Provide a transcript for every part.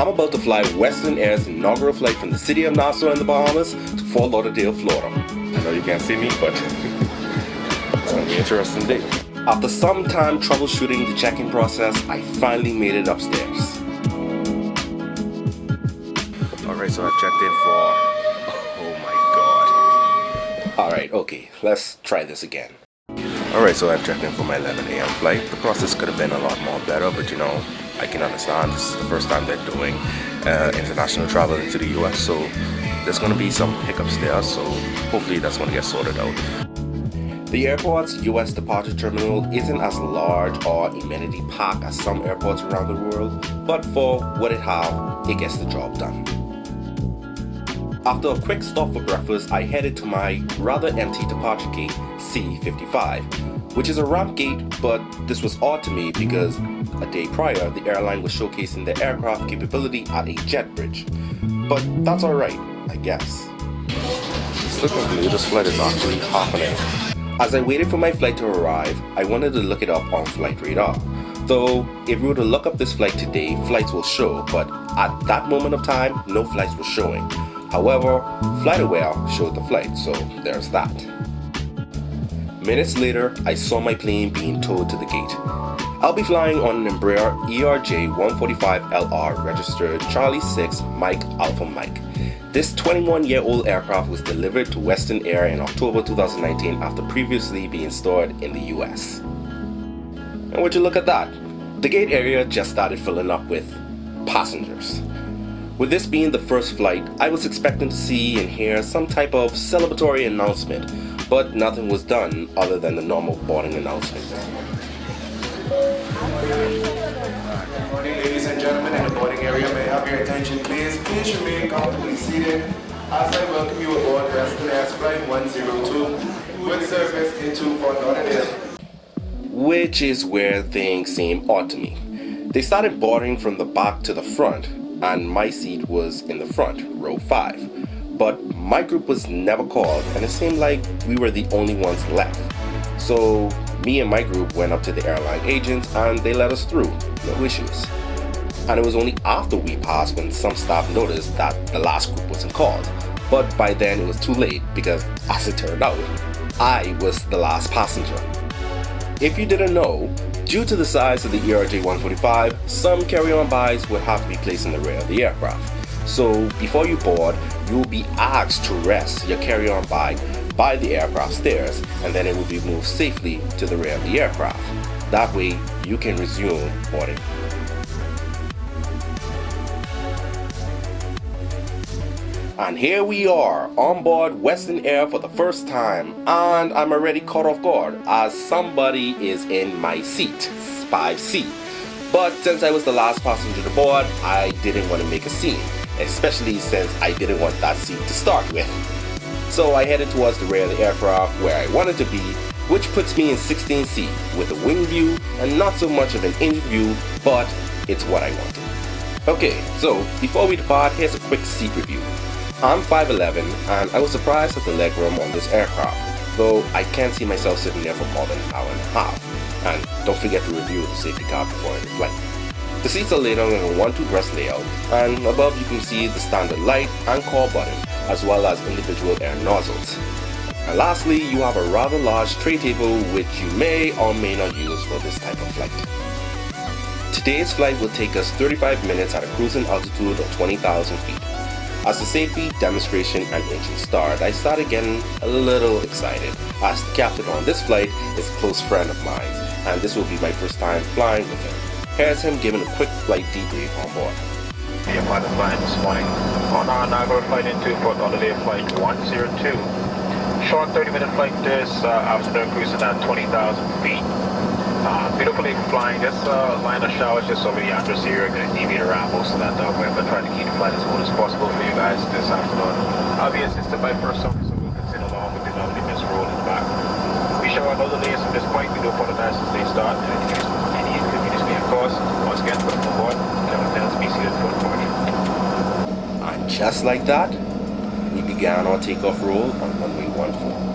I'm about to fly Western Air's inaugural flight from the city of Nassau in the Bahamas to Fort Lauderdale, Florida. I know you can't see me, but it's going to be an interesting day. After some time troubleshooting the check-in process, I finally made it upstairs. Alright, so I've checked in for... Oh my god. Alright, okay, let's try this again. Alright, so I've checked in for my 11 a.m. flight. The process could have been a lot more better, but you know, I can understand. This is the first time they're doing international travel into the US, so there's going to be some hiccups there, so hopefully that's going to get sorted out. The airport's US departure terminal isn't as large or amenity packed as some airports around the world, but for what it has, it gets the job done. After a quick stop for breakfast, I headed to my rather empty departure gate C55, which is a ramp gate, but this was odd to me because a day prior, the airline was showcasing their aircraft capability at a jet bridge. But that's alright, I guess. Slipping blue, this flight is actually half an hour. As I waited for my flight to arrive, I wanted to look it up on Flight Radar. Though, if you were to look up this flight today, flights will show, but at that moment of time, no flights were showing. However, FlightAware showed the flight, so there's that. Minutes later, I saw my plane being towed to the gate. I'll be flying on an Embraer ERJ-145LR registered Charlie 6 Mike Alpha Mike. This 21-year-old aircraft was delivered to Western Air in October 2019 after previously being stored in the US. And would you look at that? The gate area just started filling up with passengers. With this being the first flight, I was expecting to see and hear some type of celebratory announcement, but nothing was done other than the normal boarding announcement. Good morning, ladies and gentlemen in the boarding area. May I have your attention, please? Please remain comfortably seated as I welcome you aboard Western Air's Flight 102 with service into Fort Lauderdale. Which is where things seemed odd to me. They started boarding from the back to the front, and my seat was in the front, row 5. But my group was never called, and it seemed like we were the only ones left. So me and my group went up to the airline agents and they let us through, no issues. And it was only after we passed when some staff noticed that the last group wasn't called. But by then it was too late because, as it turned out, I was the last passenger. If you didn't know, due to the size of the ERJ-145, some carry-on bags would have to be placed in the rear of the aircraft. So before you board, you will be asked to rest your carry-on bag by the aircraft stairs, and then it will be moved safely to the rear of the aircraft. That way, you can resume boarding. And here we are, on board Western Air for the first time, and I'm already caught off guard as somebody is in my seat, 5C. But since I was the last passenger to board, I didn't want to make a scene, especially since I didn't want that seat to start with. So I headed towards the rear of the aircraft where I wanted to be, which puts me in 16C with a wing view and not so much of an engine view, but it's what I wanted. Okay, so before we depart, here's a quick seat review. I'm 5'11", and I was surprised at the legroom on this aircraft, though I can't see myself sitting there for more than an hour and a half. And don't forget to review the safety card before every flight. The seats are laid out in a 1-2 breast layout, and above you can see the standard light and call button, as well as individual air nozzles. And lastly, you have a rather large tray table which you may or may not use for this type of flight. Today's flight will take us 35 minutes at a cruising altitude of 20,000 feet. As the safety demonstration and engine start, I started getting a little excited, as the captain on this flight is a close friend of mine, and this will be my first time flying with him. Here's him giving a quick flight debrief on board. The pilot flying this morning on our inaugural flight into Fort Lauderdale, flight 102. Short 30-minute flight this afternoon, cruising at 20,000 feet. Beautifully flying. This line of showers just over the entrance here. Going to deviate around most of that way. I'm going to try to keep the flight as smooth as possible for you guys this afternoon. I'll be assisted by first officer who can sit along with the lovely Miss Roll in the back. We show our no delays from this point. We do apologize since they start. Any inconvenience may cause. Once again, welcome aboard. Captain, be seated for departure. And just like that, we began our takeoff roll on runway 14.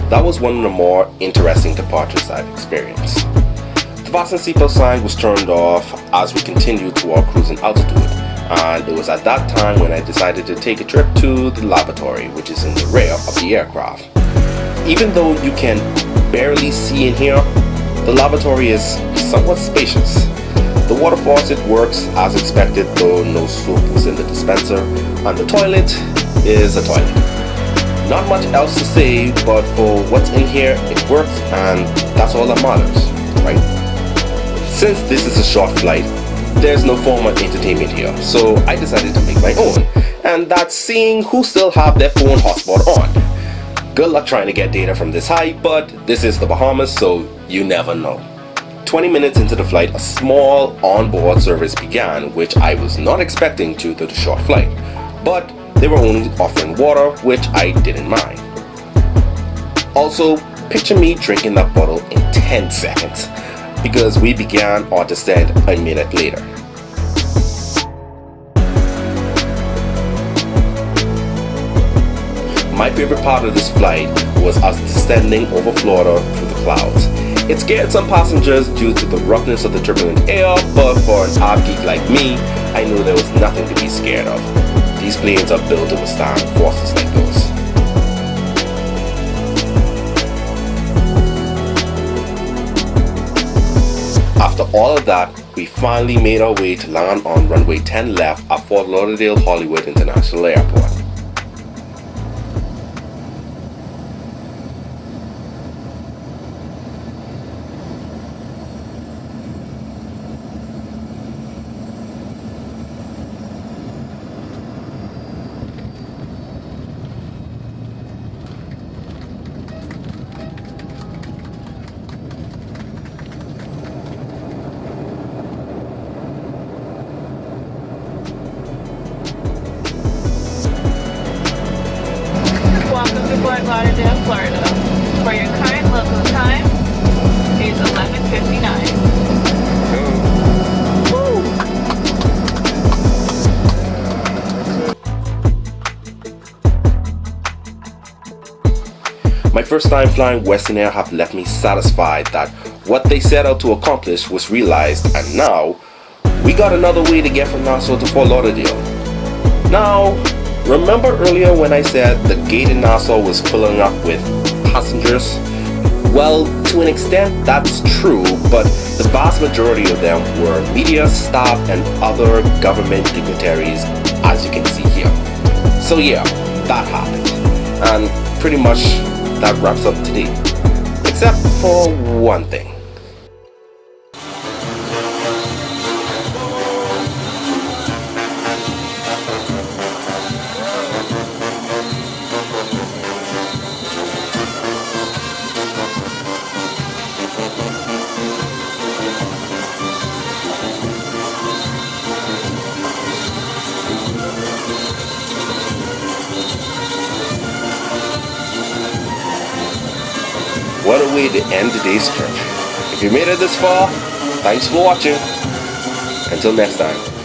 That was one of the more interesting departures I've experienced. The fasten seatbelt sign was turned off as we continued to our cruising altitude, and it was at that time when I decided to take a trip to the lavatory, which is in the rear of the aircraft. Even though you can barely see in here, the lavatory is somewhat spacious. The water faucet works as expected, though no soap was in the dispenser, and the toilet is a toilet. Not much else to say, but for what's in here, it works, and that's all that matters, right? Since this is a short flight, there's no form of entertainment here, so I decided to make my own, and that's seeing who still have their phone hotspot on. Good luck trying to get data from this high, but this is the Bahamas, so you never know. 20 minutes into the flight, a small onboard service began, which I was not expecting due to the short flight, but they were only offering water, which I didn't mind. Also, picture me drinking that bottle in 10 seconds, because we began our descent a minute later. My favorite part of this flight was us descending over Florida through the clouds. It scared some passengers due to the roughness of the turbulent air, but for an art geek like me, I knew there was nothing to be scared of. These planes are built to withstand forces like those. After all of that, we finally made our way to land on runway 10 left at Fort Lauderdale Hollywood International Airport. Welcome to Fort Lauderdale, Florida. For your current local time is 11:59. My first time flying Western Air have left me satisfied that what they set out to accomplish was realized, and now we got another way to get from Nassau to Fort Lauderdale. Now, remember earlier when I said the gate in Nassau was filling up with passengers? Well, to an extent that's true, but the vast majority of them were media, staff, and other government dignitaries, as you can see here. So yeah, that happened. And pretty much that wraps up today. Except for one thing. What a way to end today's trip. If you made it this far, thanks for watching. Until next time.